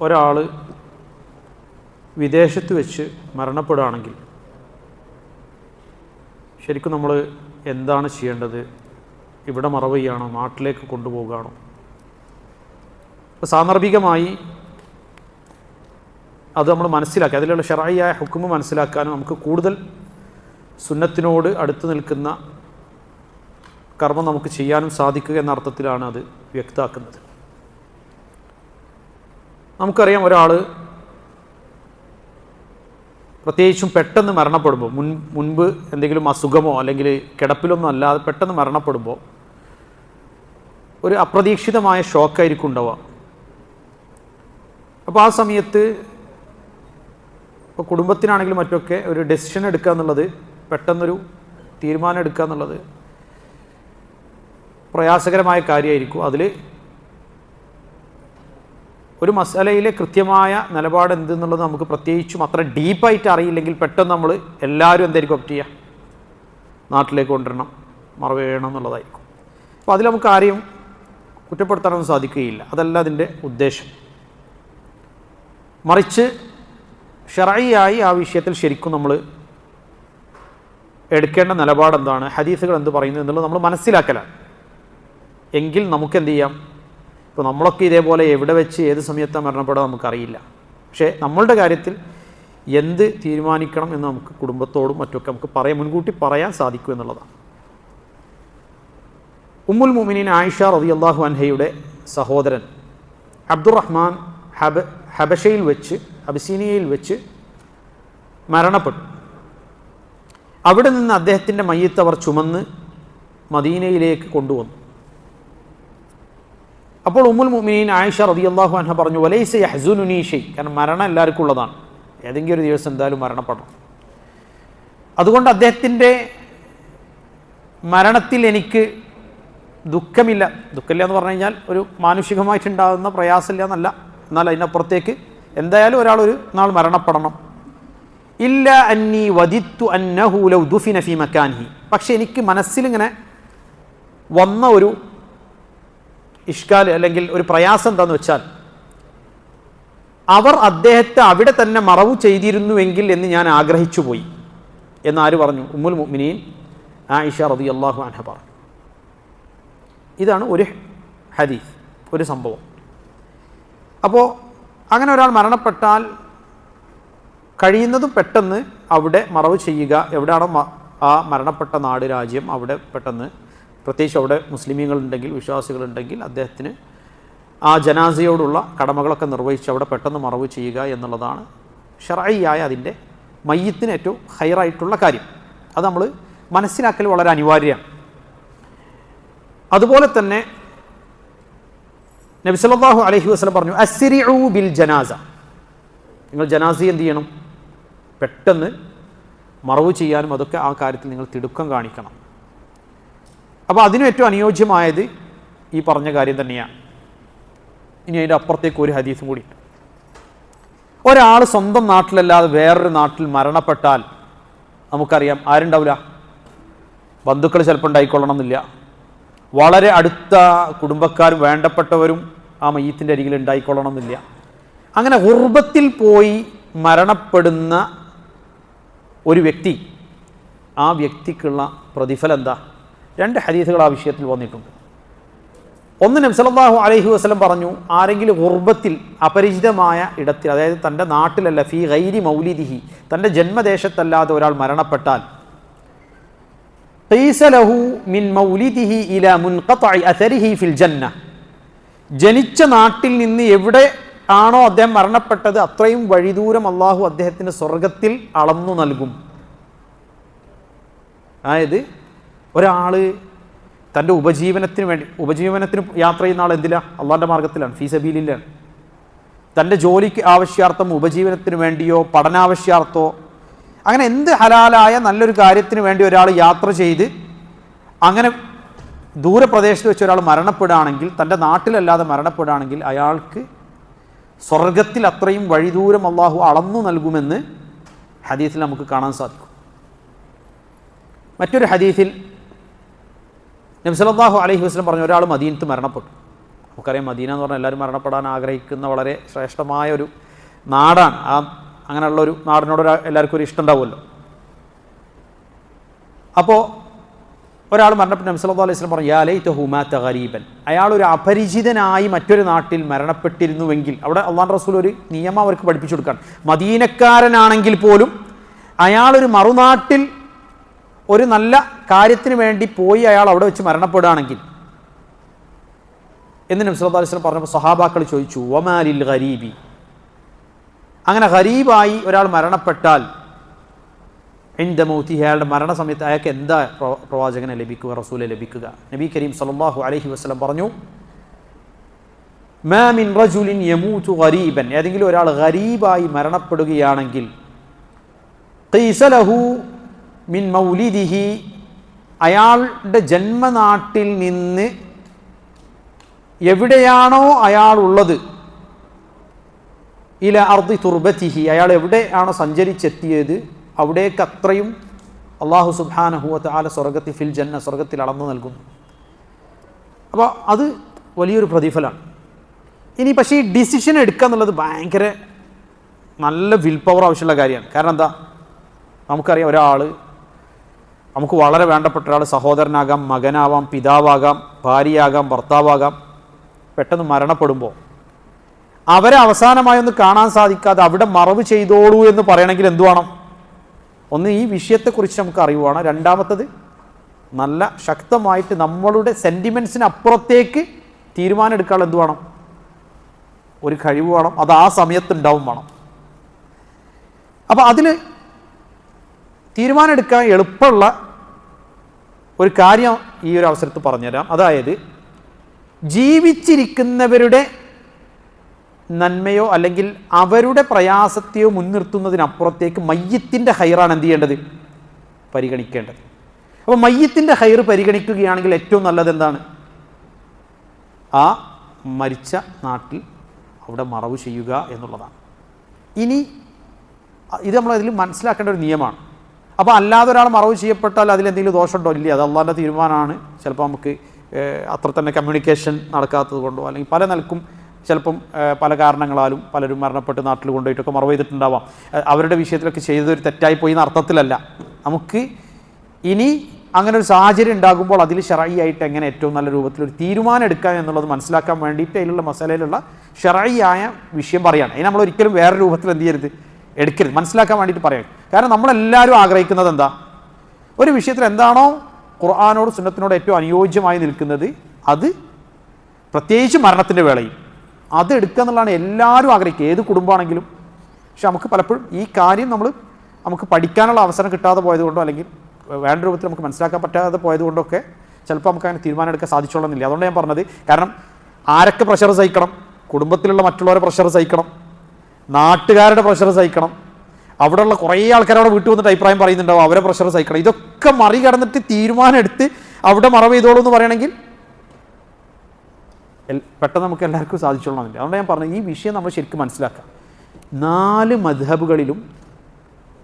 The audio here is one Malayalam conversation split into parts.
ഒരാൾ വിദേശത്ത് വെച്ച് മരണപ്പെടുകയാണെങ്കിൽ ശരിക്കും നമ്മൾ എന്താണ് ചെയ്യേണ്ടത്? ഇവിടെ മറവ് ചെയ്യുകയാണോ, നാട്ടിലേക്ക് കൊണ്ടുപോവുകയാണോ? അപ്പോൾ സാന്ദർഭികമായി അത് നമ്മൾ മനസ്സിലാക്കി, അതിലുള്ള ശർഈയായ ഹുക്മ് മനസ്സിലാക്കാനും നമുക്ക് കൂടുതൽ സുന്നത്തിനോട് അടുത്ത് നിൽക്കുന്ന കർമ്മം നമുക്ക് ചെയ്യാനും സാധിക്കുക എന്ന അർത്ഥത്തിലാണ് അത് വ്യക്തമാക്കുന്നത്. നമുക്കറിയാം, ഒരാൾ പ്രത്യേകിച്ചും പെട്ടെന്ന് മരണപ്പെടുമ്പോൾ, മുൻപ് എന്തെങ്കിലും അസുഖമോ അല്ലെങ്കിൽ കിടപ്പിലൊന്നും അല്ലാതെ പെട്ടെന്ന് മരണപ്പെടുമ്പോൾ ഒരു അപ്രതീക്ഷിതമായ ഷോക്കായിരിക്കും ഉണ്ടാവുക. അപ്പോൾ ആ സമയത്ത് ഇപ്പോൾ കുടുംബത്തിനാണെങ്കിലും മറ്റൊക്കെ ഒരു ഡെസിഷൻ എടുക്കുക എന്നുള്ളത്, പെട്ടെന്നൊരു തീരുമാനം എടുക്കുക എന്നുള്ളത് പ്രയാസകരമായ കാര്യമായിരിക്കും. അതിൽ ഒരു മസലയിലെ കൃത്യമായ നിലപാട് എന്തെന്നുള്ളത് നമുക്ക് പ്രത്യേകിച്ചും അത്ര ഡീപ്പായിട്ട് അറിയില്ലെങ്കിൽ പെട്ടെന്ന് നമ്മൾ എല്ലാവരും എന്തായിരിക്കും ഓപ്റ്റ് ചെയ്യുക? നാട്ടിലേക്ക് കൊണ്ടുവരണം, മറവ് ചെയ്യണം എന്നുള്ളതായിരിക്കും. അപ്പോൾ അതിൽ നമുക്ക് ആരെയും കുറ്റപ്പെടുത്താനൊന്നും സാധിക്കുകയില്ല. അതല്ല അതിൻ്റെ ഉദ്ദേശം. മറിച്ച് ശർഈയായി ആ വിഷയത്തിൽ ശരിക്കും നമ്മൾ എടുക്കേണ്ട നിലപാട് എന്താണ്, ഹദീസുകൾ എന്ത് പറയുന്നു എന്നുള്ളത് നമ്മൾ മനസ്സിലാക്കലാണ്. എങ്കിൽ നമുക്ക് എന്ത് ചെയ്യാം? ഇപ്പോൾ നമ്മളൊക്കെ ഇതേപോലെ എവിടെ വെച്ച് ഏത് സമയത്താണ് മരണപ്പെടാൻ നമുക്കറിയില്ല. പക്ഷേ നമ്മളുടെ കാര്യത്തിൽ എന്ത് തീരുമാനിക്കണം എന്ന് നമുക്ക് കുടുംബത്തോടും മറ്റൊക്കെ നമുക്ക് മുൻകൂട്ടി പറയാൻ സാധിക്കും എന്നുള്ളതാണ്. ഉമ്മുൽ മുഅ്മിനീൻ ആയിഷ റളിയല്ലാഹു അൻഹയുടെ സഹോദരൻ അബ്ദുറഹ്മാൻ ഹബശയിൽ വെച്ച്, അബിസീനിയയിൽ വെച്ച് മരണപ്പെട്ടു. അവിടെ നിന്ന് അദ്ദേഹത്തിൻ്റെ മയ്യിത്ത് അവർ ചുമന്ന് മദീനയിലേക്ക് കൊണ്ടുവന്നു. അപ്പോൾ ഉമ്മുൽ മുഅ്മിനീൻ ആയിഷ റളിയല്ലാഹു അൻഹ പറഞ്ഞു, വലൈസ യഹ്സുനുനി ഷൈ, കാരണം മരണം എല്ലാവർക്കും ഉള്ളതാണ്, ഏതെങ്കിലും ഒരു ദിവസം എന്തായാലും മരണപ്പെടണം. അതുകൊണ്ട് അദ്ദേഹത്തിൻ്റെ മരണത്തിൽ എനിക്ക് ദുഃഖമില്ല എന്ന് പറഞ്ഞു കഴിഞ്ഞാൽ ഒരു മാനുഷികമായിട്ടുണ്ടാകുന്ന പ്രയാസമില്ല എന്നല്ല, എന്നാൽ അതിനപ്പുറത്തേക്ക് എന്തായാലും ഒരാൾ ഒരു നാൾ മരണപ്പെടണം. ഇല്ല അന്നി വദിത്തു അന്നഹു ലൗ ദുഫിന ഫീ മക്കാനിഹി, പക്ഷെ എനിക്ക് മനസ്സിലിങ്ങനെ വന്ന ഒരു ഇഷ്കാൽ അല്ലെങ്കിൽ ഒരു പ്രയാസം എന്താന്ന് വെച്ചാൽ, അവർ അദ്ദേഹത്തെ അവിടെ തന്നെ മറവു ചെയ്തിരുന്നുവെങ്കിൽ എന്ന് ഞാൻ ആഗ്രഹിച്ചു പോയി എന്നാര് പറഞ്ഞു? ഉമ്മുൽ മുഅ്മിനീൻ ആയിഷ റളിയല്ലാഹു അൻഹ പറഞ്ഞു. ഇതാണ് ഒരു ഹദീസ്, ഒരു സംഭവം. അപ്പോൾ അങ്ങനെ ഒരാൾ മരണപ്പെട്ടാൽ കഴിയുന്നതും പെട്ടെന്ന് അവിടെ മറവ് ചെയ്യുക. എവിടെയാണോ ആ മരണപ്പെട്ട നാട്, രാജ്യം, അവിടെ പെട്ടെന്ന്, പ്രത്യേകിച്ച് അവിടെ മുസ്ലിമീങ്ങളുണ്ടെങ്കിൽ, വിശ്വാസികളുണ്ടെങ്കിൽ അദ്ദേഹത്തിന് ആ ജനാസയോടുള്ള കടമകളൊക്കെ നിർവഹിച്ച് അവിടെ പെട്ടെന്ന് മറവ് ചെയ്യുക എന്നുള്ളതാണ് ശർഈയായ അതിൻ്റെ മയ്യിത്തിന് ഏറ്റവും ഹൈറായിട്ടുള്ള കാര്യം. അത് നമ്മൾ മനസ്സിലാക്കൽ വളരെ അനിവാര്യമാണ്. അതുപോലെ തന്നെ നബി സല്ലല്ലാഹു അലൈഹി വസല്ലം പറഞ്ഞു, അസ്രിഉ ബിൽ ജനാസ, നിങ്ങൾ ജനാസയെ എന്ത് ചെയ്യണം? പെട്ടെന്ന് മറവ് ചെയ്യാനും അതൊക്കെ ആ കാര്യത്തിൽ നിങ്ങൾ തിടുക്കം കാണിക്കണം. അപ്പോൾ അതിനും ഏറ്റവും അനുയോജ്യമായത് ഈ പറഞ്ഞ കാര്യം തന്നെയാണ്. ഇനി അതിൻ്റെ അപ്പുറത്തേക്ക് ഒരു ഹദീസും കൂടി. ഒരാൾ സ്വന്തം നാട്ടിലല്ലാതെ വേറൊരു നാട്ടിൽ മരണപ്പെട്ടാൽ നമുക്കറിയാം ആരുണ്ടാവില്ല? ബന്ധുക്കൾ ചിലപ്പോൾ ഉണ്ടായിക്കൊള്ളണം എന്നില്ല, വളരെ അടുത്ത കുടുംബക്കാരും വേണ്ടപ്പെട്ടവരും ആ മയ്യിത്തിൻ്റെ അരികിൽ ഉണ്ടായിക്കൊള്ളണം എന്നില്ല. അങ്ങനെ ഗുർബത്തിൽ പോയി മരണപ്പെടുന്ന ഒരു വ്യക്തി, ആ വ്യക്തിക്കുള്ള പ്രതിഫലം എന്താ? രണ്ട് ഹദീസുകൾ ആ വിഷയത്തിൽ വന്നിട്ടുണ്ട്. ഒന്ന്, നബി സല്ലല്ലാഹു അലൈഹി വസല്ലം പറഞ്ഞു, ആരെങ്കിലും ഗുർബത്തിൽ, അപരിചിതമായ ഇടത്തിൽ, അതായത് തൻ്റെ നാട്ടിലല്ല, ഫീ ഗൈരി മൗലിദിഹി, തൻ്റെ ജന്മദേശത്തല്ലാതെ ഒരാൾ മരണപ്പെട്ടാൽ, ഖീസ ലഹു മിൻ മൗലിദിഹി ഇലാ മുൻഖതഇ അഥരിഹി ഫിൽ ജന്ന, ജനിച്ച നാട്ടിൽ നിന്ന് എവിടെ ആണോ അദ്ദേഹം മരണപ്പെട്ടത് അത്രയും വഴിദൂരം അള്ളാഹു അദ്ദേഹത്തിന് സ്വർഗത്തിൽ അളന്നു നൽകും. അതായത് ഒരാൾ തൻ്റെ ഉപജീവനത്തിന് യാത്ര ചെയ്യുന്ന ആൾ എന്തിലാ? അള്ളാഹിൻ്റെ മാർഗത്തിലാണ്, ഫീ സബീലില്ലാണ്. തൻ്റെ ജോലിക്ക് ആവശ്യാർത്ഥം, ഉപജീവനത്തിന് വേണ്ടിയോ പഠനാവശ്യാർത്ഥോ, അങ്ങനെ എന്ത് ഹലാലായ നല്ലൊരു കാര്യത്തിന് വേണ്ടി ഒരാൾ യാത്ര ചെയ്ത് അങ്ങനെ ദൂരപ്രദേശത്ത് വെച്ച് ഒരാൾ മരണപ്പെടുകയാണെങ്കിൽ, തൻ്റെ നാട്ടിലല്ലാതെ മരണപ്പെടുകയാണെങ്കിൽ, അയാൾക്ക് സ്വർഗത്തിൽ അത്രയും വഴിദൂരം അള്ളാഹു അളന്നു നൽകുമെന്ന് ഹദീസിൽ നമുക്ക് കാണാൻ സാധിക്കും. മറ്റൊരു ഹദീസിൽ നബി സല്ലല്ലാഹു അലൈഹി വസല്ലം പറഞ്ഞു, ഒരാൾ മദീനത്ത് മരണപ്പെട്ടു. നമുക്കറിയാം മദീന എന്ന് പറഞ്ഞാൽ എല്ലാവരും മരണപ്പെടാൻ ആഗ്രഹിക്കുന്ന വളരെ ശ്രേഷ്ഠമായ ഒരു നാടാണ്. അങ്ങനെയുള്ളൊരു നാടിനോട് എല്ലാവർക്കും ഒരു ഇഷ്ടം ഉണ്ടാവുമല്ലോ. അപ്പോൾ ഒരാൾ മരണപ്പെട്ട നബി സല്ലല്ലാഹു അലൈഹി വസല്ലം പറഞ്ഞു യാ ലൈതഹു മാത ഗരീബൻ, അയാളൊരു അപരിചിതനായി മറ്റൊരു നാട്ടിൽ മരണപ്പെട്ടിരുന്നുവെങ്കിൽ. അവിടെ അള്ളാഹു റസൂൽ ഒരു നിയമം അവർക്ക് പഠിപ്പിച്ചു കൊടുക്കുകയാണ്. മദീനക്കാരനാണെങ്കിൽ പോലും അയാളൊരു മറുനാട്ടിൽ ഒരു നല്ല കാര്യത്തിന് വേണ്ടി പോയി അയാൾ അവിടെ വെച്ച് മരണപ്പെടുകയാണെങ്കിൽ എന്ന് നബി സല്ലല്ലാഹു അലൈഹി വസല്ലം പറഞ്ഞപ്പോൾ സഹാബാക്കൾ ചോദിച്ചു വമാലിൽ ഗരീബി, അങ്ങനെ ഗരീബായി ഒരാൾ മരണപ്പെട്ടാൽ ഇൻദ മൗതിഹി, അയാളുടെ മരണസമയത്ത് അയാൾക്ക് എന്താ പ്രവാചകനെ ലഭിക്കുക, റസൂലെ ലഭിക്കുക? നബി കരീം സല്ലല്ലാഹു അലൈഹി വസല്ലം പറഞ്ഞു മാ മിൻ റജുലിൻ യമൂതു ഗരീബൻ, ഏതെങ്കിലും ഒരാൾ ഗരീബായി മരണപ്പെടുകയാണെങ്കിൽ ഖീസ ലഹു മിൻ മൗലിദിഹി, അയാളുടെ ജന്മനാട്ടിൽ നിന്ന് എവിടെയാണോ അയാളുള്ളത് ഇല അർദി തുർബത്തിഹി, അയാൾ എവിടെയാണോ സഞ്ചരിച്ചെത്തിയത് അവിടേക്ക് അത്രയും അള്ളാഹു സുബ്ഹാനഹു വ തആല സ്വർഗത്തിൽ ഫിൽ ജന്ന, സ്വർഗത്തിൽ അളന്നു നൽകുന്നു. അപ്പോൾ അത് വലിയൊരു പ്രതിഫലമാണ്. ഇനി പക്ഷേ ഈ ഡിസിഷൻ എടുക്കുക എന്നുള്ളത് ഭയങ്കര നല്ല വിൽ പവർ ആവശ്യമുള്ള കാര്യമാണ്. കാരണം എന്താ, നമുക്കറിയാം ഒരാൾ, നമുക്ക് വളരെ വേണ്ടപ്പെട്ട ഒരാൾ, സഹോദരനാകാം, മകനാവാം, പിതാവാകാം, ഭാര്യയാകാം, ഭർത്താവാകാം, പെട്ടെന്ന് മരണപ്പെടുമ്പോൾ അവരെ അവസാനമായി ഒന്ന് കാണാൻ സാധിക്കാതെ അവിടെ മറവ് ചെയ്തോളൂ എന്ന് പറയണമെങ്കിൽ എന്തു വേണം? ഒന്ന്, ഈ വിഷയത്തെക്കുറിച്ച് നമുക്ക് അറിവാണ്. രണ്ടാമത്തത്, നല്ല ശക്തമായിട്ട് നമ്മളുടെ സെൻറ്റിമെൻറ്റ്സിന് അപ്പുറത്തേക്ക് തീരുമാനം എടുക്കാനുള്ള എന്ത് വേണം? ഒരു കഴിവ് വേണം. അത് ആ സമയത്തുണ്ടാവും വേണം. അപ്പോൾ അതിൽ തീരുമാനം എടുക്കാൻ എളുപ്പമുള്ള ഒരു കാര്യം ഈ ഒരു അവസരത്തിൽ പറഞ്ഞുതരാം. അതായത് ജീവിച്ചിരിക്കുന്നവരുടെ നന്മയോ അല്ലെങ്കിൽ അവരുടെ പ്രയാസത്തെയോ മുൻനിർത്തുന്നതിനപ്പുറത്തേക്ക് മയ്യത്തിൻ്റെ ഹൈറാണ് എന്ത് ചെയ്യേണ്ടത്? പരിഗണിക്കേണ്ടത്. അപ്പോൾ മയ്യത്തിൻ്റെ ഹൈറ് പരിഗണിക്കുകയാണെങ്കിൽ ഏറ്റവും നല്ലത് എന്താണ്? ആ മരിച്ച നാട്ടിൽ അവിടെ മറവ് ചെയ്യുക എന്നുള്ളതാണ്. ഇനി ഇത് നമ്മളതിൽ മനസ്സിലാക്കേണ്ട ഒരു നിയമമാണ്. അപ്പോൾ അല്ലാതെ ഒരാൾ മറവ് ചെയ്യപ്പെട്ടാൽ അതിലെന്തെങ്കിലും ദോഷമുണ്ടോ? ഇല്ല, അത് അള്ളാഹിൻ്റെ തീരുമാനമാണ്. ചിലപ്പോൾ നമുക്ക് അത്ര തന്നെ കമ്മ്യൂണിക്കേഷൻ നടക്കാത്തത് കൊണ്ടോ അല്ലെങ്കിൽ പല നിലക്കും ചിലപ്പം പല കാരണങ്ങളാലും പലരും മരണപ്പെട്ട് നാട്ടിൽ കൊണ്ടുപോയിട്ടൊക്കെ മറവ് ചെയ്തിട്ടുണ്ടാവാം. അവരുടെ വിഷയത്തിലൊക്കെ ചെയ്തൊരു തെറ്റായിപ്പോയി എന്ന അർത്ഥത്തിലല്ല. നമുക്ക് ഇനി അങ്ങനെ ഒരു സാഹചര്യം ഉണ്ടാകുമ്പോൾ അതിൽ ശറഈയായിട്ട് എങ്ങനെ ഏറ്റവും നല്ല രൂപത്തിലൊരു തീരുമാനം എടുക്കാം എന്നുള്ളത് മനസ്സിലാക്കാൻ വേണ്ടിയിട്ട് അതിലുള്ള മസാലയിലുള്ള ശറഈയായ വിഷയം പറയുകയാണ്. അതിന് നമ്മൾ ഒരിക്കലും വേറെ രൂപത്തിൽ എന്ത് ചെയ്യരുത്, എടുക്കരുത്, മനസ്സിലാക്കാൻ വേണ്ടിയിട്ട് പറയാം. കാരണം നമ്മളെല്ലാവരും ആഗ്രഹിക്കുന്നത് എന്താ? ഒരു വിഷയത്തിൽ എന്താണോ ഖുർആനോട് സുന്നത്തിനോട് ഏറ്റവും അനുയോജ്യമായി നിൽക്കുന്നത് അത്, പ്രത്യേകിച്ച് മരണത്തിൻ്റെ വേളയിൽ അത് എടുക്കുക എന്നുള്ളതാണ് എല്ലാവരും ആഗ്രഹിക്കുക, ഏത് കുടുംബമാണെങ്കിലും. പക്ഷെ നമുക്ക് പലപ്പോഴും ഈ കാര്യം നമുക്ക് പഠിക്കാനുള്ള അവസരം കിട്ടാതെ പോയതുകൊണ്ടോ അല്ലെങ്കിൽ വേണ്ട രൂപത്തിൽ നമുക്ക് മനസ്സിലാക്കാൻ പറ്റാതെ പോയതുകൊണ്ടൊക്കെ ചിലപ്പോൾ നമുക്ക് അങ്ങനെ തീരുമാനം എടുക്കാൻ സാധിച്ചോളുന്നില്ല. അതുകൊണ്ട് ഞാൻ പറഞ്ഞത്, കാരണം ആരൊക്കെ പ്രഷർ സഹിക്കണം? കുടുംബത്തിലുള്ള മറ്റുള്ളവരെ പ്രഷർ സഹിക്കണം, നാട്ടുകാരുടെ പ്രഷർ സഹിക്കണം, അവിടെയുള്ള കുറേ ആൾക്കാരവിടെ വീട്ടിൽ വന്നിട്ട് അഭിപ്രായം പറയുന്നുണ്ടാവും, അവരെ പ്രഷർ സഹിക്കണം. ഇതൊക്കെ മറികടന്നിട്ട് തീരുമാനം എടുത്ത് അവിടെ മറവ് ചെയ്തോളൂ എന്ന് പറയണമെങ്കിൽ പെട്ടെന്ന് നമുക്ക് എല്ലാവർക്കും സാധിച്ചോളണമെന്നില്ല. അതുകൊണ്ട് ഞാൻ പറഞ്ഞത്, ഈ വിഷയം നമ്മൾ ശരിക്കും മനസ്സിലാക്കാം. 4 മദ്ഹബുകളിലും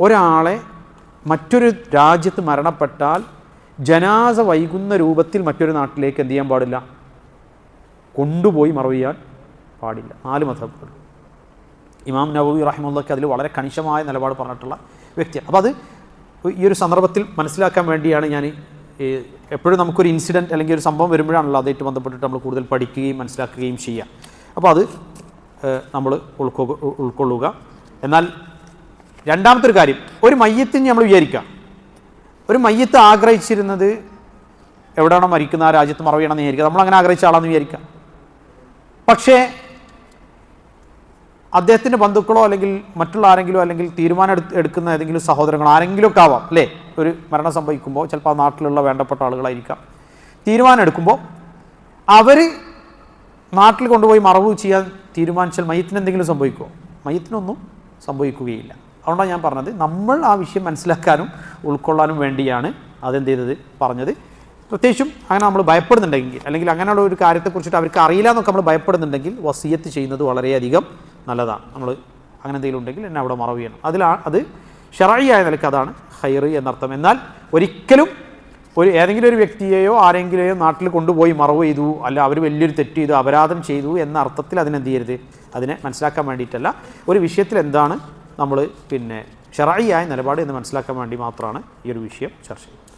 ഒരാളെ മറ്റൊരു രാജ്യത്ത് മരണപ്പെട്ടാൽ ജനാസ വൈകുന്ന രൂപത്തിൽ മറ്റൊരു നാട്ടിലേക്ക് എന്ത് ചെയ്യാൻ പാടില്ല? കൊണ്ടുപോയി മറവ് ചെയ്യാൻ പാടില്ല. 4 മദ്ഹബുകൾ. ഇമാം നവവി റഹിമഹുള്ളാഹി അതിൽ വളരെ കണിശമായ നിലപാട് പറഞ്ഞിട്ടുള്ള വ്യക്തിയാണ്. അപ്പോൾ അത് ഈ ഒരു സന്ദർഭത്തിൽ മനസ്സിലാക്കാൻ വേണ്ടിയാണ് ഞാൻ എപ്പോഴും നമുക്കൊരു ഇൻസിഡൻറ്റ് അല്ലെങ്കിൽ ഒരു സംഭവം വരുമ്പോഴാണല്ലോ അതായിട്ട് ബന്ധപ്പെട്ടിട്ട് നമ്മൾ കൂടുതൽ പഠിക്കുകയും മനസ്സിലാക്കുകയും ചെയ്യുക. അപ്പോൾ അത് നമ്മൾ ഉൾക്കൊള്ളുക. എന്നാൽ രണ്ടാമത്തെ ഒരു കാര്യം, ഒരു മയ്യത്തിന് നമ്മൾ വിചാരിക്കുക, ഒരു മയ്യത്ത് ആഗ്രഹിച്ചിരുന്നത് എവിടെയാണോ മരിക്കുന്ന ആ രാജ്യത്ത് മറവ് ചെയ്യണമെന്ന് വിചാരിക്കുക, നമ്മളങ്ങനെ ആഗ്രഹിച്ച ആളാണെന്ന് വിചാരിക്കുക. പക്ഷേ അദ്ദേഹത്തിൻ്റെ ബന്ധുക്കളോ അല്ലെങ്കിൽ മറ്റുള്ള ആരെങ്കിലോ അല്ലെങ്കിൽ തീരുമാനം എടുക്കുന്ന ഏതെങ്കിലും സഹോദരങ്ങളോ ആരെങ്കിലും ഒക്കെ ആവാം അല്ലേ, ഒരു മരണം സംഭവിക്കുമ്പോൾ ചിലപ്പോൾ ആ നാട്ടിലുള്ള വേണ്ടപ്പെട്ട ആളുകളായിരിക്കാം. തീരുമാനം എടുക്കുമ്പോൾ അവർ നാട്ടിൽ കൊണ്ടുപോയി മറവ് ചെയ്യാൻ തീരുമാനിച്ചാൽ മയ്യത്തിന് എന്തെങ്കിലും സംഭവിക്കുമോ? മയ്യത്തിനൊന്നും സംഭവിക്കുകയില്ല. അതുകൊണ്ടാണ് ഞാൻ പറഞ്ഞത്, നമ്മൾ ആ വിഷയം മനസ്സിലാക്കാനും ഉൾക്കൊള്ളാനും വേണ്ടിയാണ് അതെന്ത് ചെയ്തത്, പറഞ്ഞത്. പ്രത്യേകിച്ചും അങ്ങനെ നമ്മൾ ഭയപ്പെടുന്നുണ്ടെങ്കിൽ അല്ലെങ്കിൽ അങ്ങനെയുള്ള ഒരു കാര്യത്തെക്കുറിച്ചിട്ട് അവർക്ക് അറിയില്ല എന്നൊക്കെ നമ്മൾ ഭയപ്പെടുന്നുണ്ടെങ്കിൽ വസിയത്ത് ചെയ്യുന്നത് വളരെയധികം നല്ലതാണ്. നമ്മൾ അങ്ങനെ എന്തെങ്കിലും ഉണ്ടെങ്കിൽ എന്നെ അവിടെ മറവ് ചെയ്യണം. അത് ശറഈയായ നിലയ്ക്ക് അതാണ് ഖൈറ് എന്നർത്ഥം. എന്നാൽ ഒരിക്കലും ഏതെങ്കിലും ഒരു വ്യക്തിയെയോ ആരെങ്കിലെയോ നാട്ടിൽ കൊണ്ടുപോയി മറവ് ചെയ്തു, അല്ല അവർ വലിയൊരു തെറ്റ് ചെയ്തു, അപരാധം ചെയ്തു എന്ന അർത്ഥത്തിൽ അതിനെന്ത് ചെയ്യരുത്, അതിനെ മനസ്സിലാക്കാൻ വേണ്ടിയിട്ടല്ല. ഒരു വിഷയത്തിൽ എന്താണ് നമ്മൾ ഷറഈയായ നിലപാട് എന്ന് മനസ്സിലാക്കാൻ വേണ്ടി മാത്രമാണ് ഈ ഒരു വിഷയം ചർച്ച ചെയ്യുന്നത്.